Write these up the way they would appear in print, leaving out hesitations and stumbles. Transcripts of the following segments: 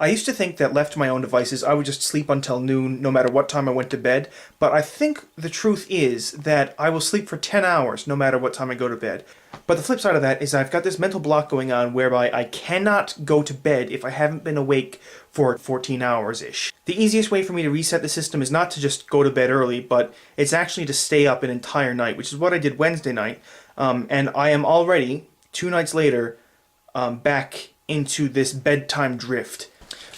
I used to think that left to my own devices, I would just sleep until noon, no matter what time I went to bed. But I think the truth is that I will sleep for 10 hours, no matter what time I go to bed. But the flip side of that is I've got this mental block going on whereby I cannot go to bed if I haven't been awake for 14 hours-ish. The easiest way for me to reset the system is not to just go to bed early, but it's actually to stay up an entire night, which is what I did Wednesday night. And I am already, 2 nights later, back into this bedtime drift.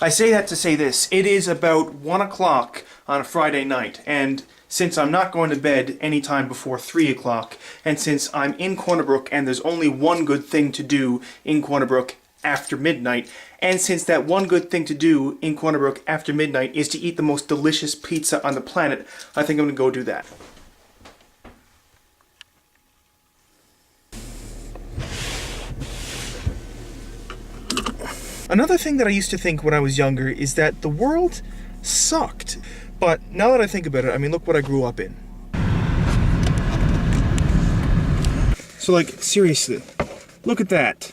I say that to say this. It is about 1 o'clock on a Friday night, and since I'm not going to bed anytime before 3 o'clock, and since I'm in Corner Brook and there's only one good thing to do in Corner Brook after midnight, and since that one good thing to do in Corner Brook after midnight is to eat the most delicious pizza on the planet, I think I'm going to go do that. Another thing that I used to think when I was younger is that the world sucked. But now that I think about it, I mean, look what I grew up in. So, like, seriously, look at that.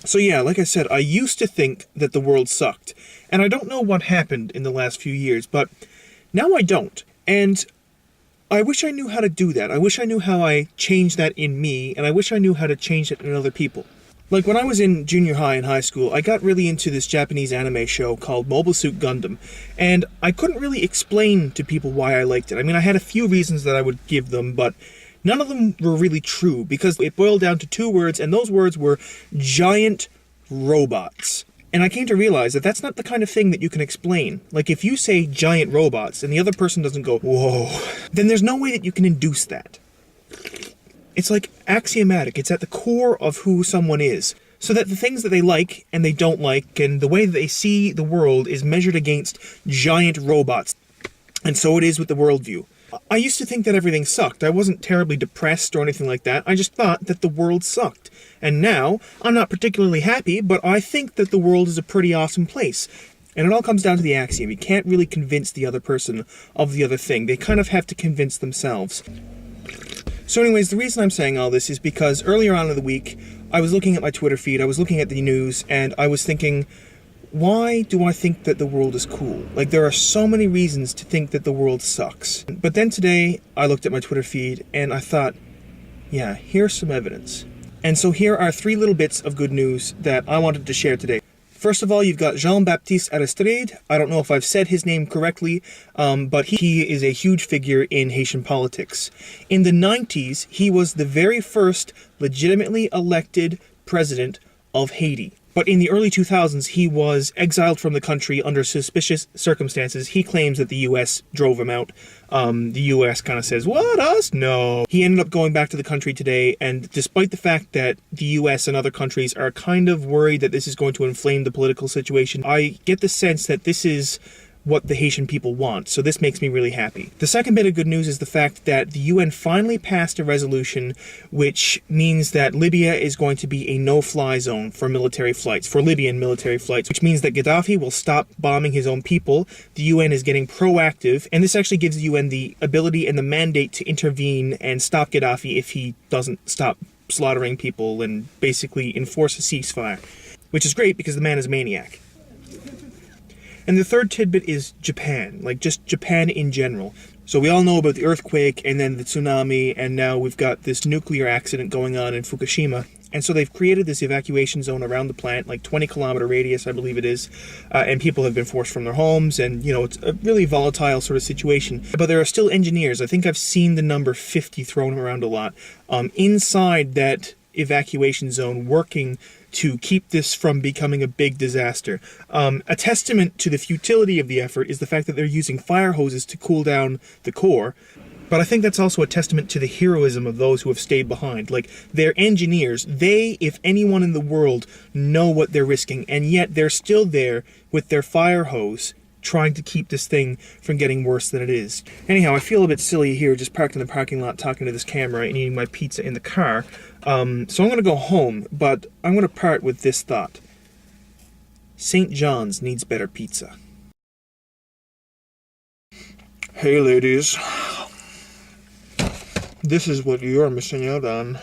So yeah, like I said, I used to think that the world sucked. And I don't know what happened in the last few years, but now I don't. And I wish I knew how to do that. I wish I knew how I changed that in me, and I wish I knew how to change it in other people. Like, when I was in junior high and high school, I got really into this Japanese anime show called Mobile Suit Gundam, and I couldn't really explain to people why I liked it. I mean, I had a few reasons that I would give them, but none of them were really true, because it boiled down to 2 words, and those words were giant robots. And I came to realize that that's not the kind of thing that you can explain. Like, if you say giant robots, and the other person doesn't go, whoa, then there's no way that you can induce that. It's like axiomatic. It's at the core of who someone is. So that the things that they like and they don't like and the way that they see the world is measured against giant robots. And so it is with the worldview. I used to think that everything sucked. I wasn't terribly depressed or anything like that. I just thought that the world sucked. And now, I'm not particularly happy, but I think that the world is a pretty awesome place. And it all comes down to the axiom. You can't really convince the other person of the other thing. They kind of have to convince themselves. So anyways, the reason I'm saying all this is because earlier on in the week, I was looking at my Twitter feed, I was looking at the news, and I was thinking, why do I think that the world is cool? Like, there are so many reasons to think that the world sucks. But then today, I looked at my Twitter feed, and I thought, yeah, here's some evidence. And so here are 3 little bits of good news that I wanted to share today. First of all, you've got Jean-Baptiste Aristide. I don't know if I've said his name correctly, but he is a huge figure in Haitian politics. In the 90s, he was the very first legitimately elected president of Haiti. But in the early 2000s, he was exiled from the country under suspicious circumstances. He claims that the U.S. drove him out. The U.S. kind of says, what, us? No. He ended up going back to the country today, and despite the fact that the U.S. and other countries are kind of worried that this is going to inflame the political situation, I get the sense that this is what the Haitian people want, so this makes me really happy. The second bit of good news is the fact that the UN finally passed a resolution which means that Libya is going to be a no-fly zone for military flights, for Libyan military flights, which means that Gaddafi will stop bombing his own people. The UN is getting proactive, and this actually gives the UN the ability and the mandate to intervene and stop Gaddafi if he doesn't stop slaughtering people and basically enforce a ceasefire, which is great because the man is a maniac. And the third tidbit is Japan, like just Japan in general. So we all know about the earthquake and then the tsunami, and now we've got this nuclear accident going on in Fukushima. And so they've created this evacuation zone around the plant, like 20-kilometer radius, I believe it is, and people have been forced from their homes, and, you know, it's a really volatile sort of situation. But there are still engineers, I think I've seen the number 50 thrown around a lot, inside that evacuation zone working to keep this from becoming a big disaster. A testament to the futility of the effort is the fact that they're using fire hoses to cool down the core, but I think that's also a testament to the heroism of those who have stayed behind. Like, they're engineers. They, if anyone in the world, know what they're risking, and yet they're still there with their fire hose trying to keep this thing from getting worse than it is. Anyhow, I feel a bit silly here, just parked in the parking lot talking to this camera and eating my pizza in the car. So I'm going to go home, but I'm going to part with this thought. St. John's needs better pizza. Hey ladies, this is what you're missing out on.